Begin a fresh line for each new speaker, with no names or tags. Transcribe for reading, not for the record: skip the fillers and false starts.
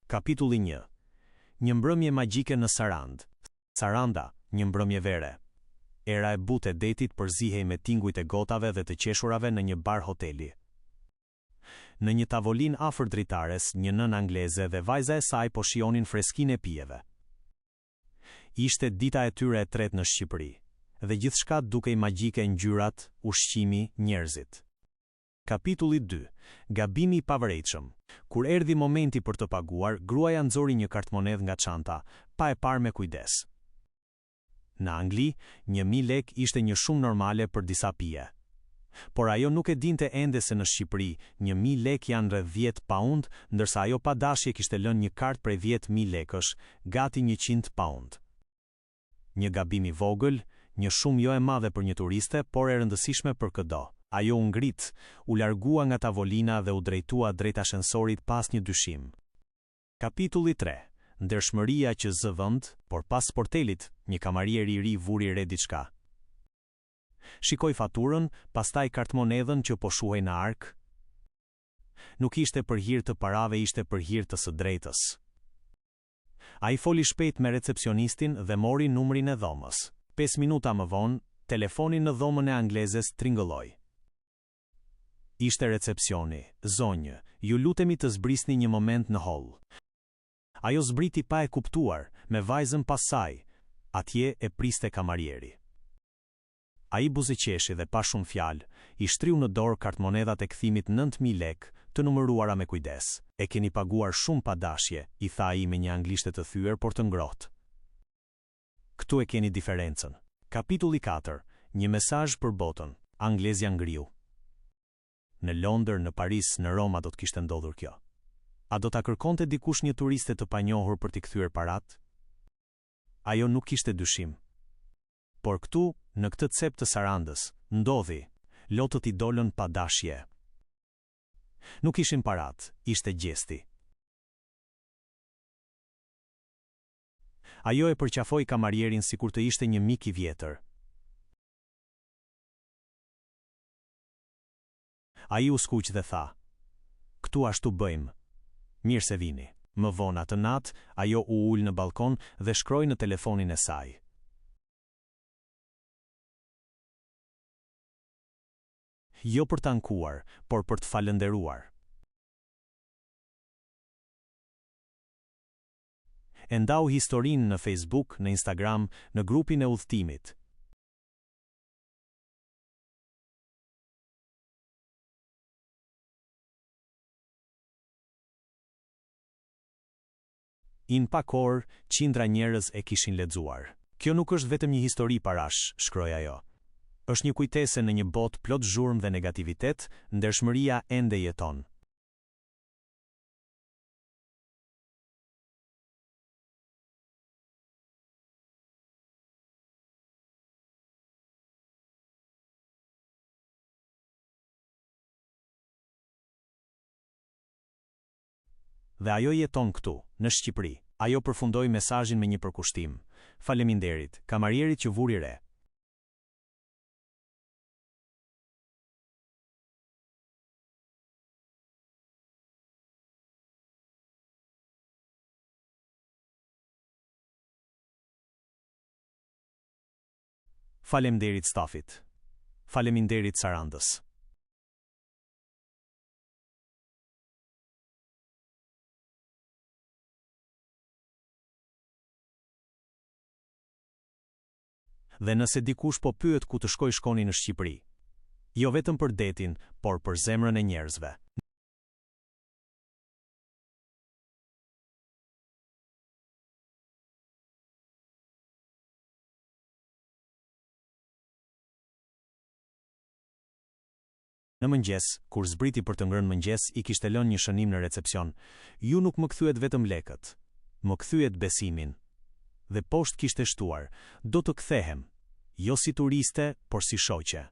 Kapitulli 1. Një mbrëmje magjike në Sarand. Saranda, një mbrëmje vere. Era e butë e detit përzihej me tingujt e gotave dhe të qeshurave në një bar hoteli. Në një tavolin afër dritares, një nën angleze dhe vajza e saj po shijonin freskinë e pijeve. Ishte dita e tyre e tretë në Shqipëri, dhe gjithçka dukej magjike, ngjyrat, ushqimi, njerëzit. Kapitulli 2. Gabimi i pavarëritshëm. Kur erdhi momenti për të paguar, gruaja nxori një kartmonedhë nga çanta, pa e parë me kujdes. Në Angli, 1000 lek ishte një shumë normale për disa pije. Por ajo nuk e dinte ende se në Shqipëri, 1000 lek janë rreth 10 pound, ndërsa ajo pa dashje kishte lënë një kartë prej 10.000 lekësh, gati 100 pound. Një gabim i vogël, një shumë jo e madhe për një turiste, por e rëndësishme për çdo. Ajo u ngrit, u largua nga tavolina dhe u drejtua drejt ashensorit pas një dyshim. Kapitulli 3. Ndershmëria që zë vend, por pas sportelit, një kamarier i ri vuri re diçka. Shikoi faturën, pastaj kartmonedhën që po shuhej në ark. Nuk ishte për hir të parave, ishte për hir të së drejtës. Ai foli shpejt me recepcionistin dhe mori numrin e dhomës. 5 minuta më vonë, telefoni në dhomën e anglezes tringëlloi. Ishte recepcioni. Zonjë, ju lutemi të zbrisni një moment në hall. Ajo zbriti pa e kuptuar, me vajzën pas saj. Atje e priste kamarieri. Ai buzëqeshi dhe pa shumë fjalë, i shtriu në dorë kartmonedhat e kthimit 9000 lek, të numëruara me kujdes. E keni paguar shumë pa dashje, i tha ai me një anglishte të thyer por të ngrohtë. Këtu e keni diferencën. Kapitulli 4. Një mesazh për botën. Anglezja ngriu. Në Londër, në Paris, në Roma do të kishte ndodhur kjo. A do ta kërkonte dikush një turiste të panjohur për t'i kthyer parat? Ajo nuk kishte dyshim. Por këtu, në këtë cep të Sarandës, ndodhi, lotët i dolën pa dashje. Nuk ishin parat, ishte gjesti. Ajo e përqafoi kamarierin sikur të ishte një mik i vjetër. Ai u skuq dhe tha: "Këtu ashtu bëjmë. Mirë se vini." Më vonë atë natë, ajo u ul në balkon dhe shkroi në telefonin e saj. Jo për të ankuar, por për të falënderuar. E ndau historinë në Facebook, në Instagram, në grupin e udhëtimit. In pak orë, qindra njerëz e kishin lexuar. Kjo nuk është vetëm një histori parash, shkroi ajo. Është një kujtese në një botë plot zhurmë dhe negativitet, ndershmëria ende jeton. Dhe ajo jeton këtu, në Shqipëri. Ajo përfundoi mesazhin me një përkushtim. Faleminderit, kamarierit që vuri re. Faleminderit stafit. Faleminderit Sarandës. Dhe nëse dikush po pyet ku të shkoni në Shqipëri, jo vetëm për detin, por për zemrën e njerëzve. Në mëngjes, kur zbriti për të ngrënë mëngjes, i kishte lënë një shënim në recepcion. Ju nuk më kthyet vetëm lekët, më kthyet besimin. Dhe poshtë kishte shtuar: do të kthehem, jo si turiste, por si shoqe.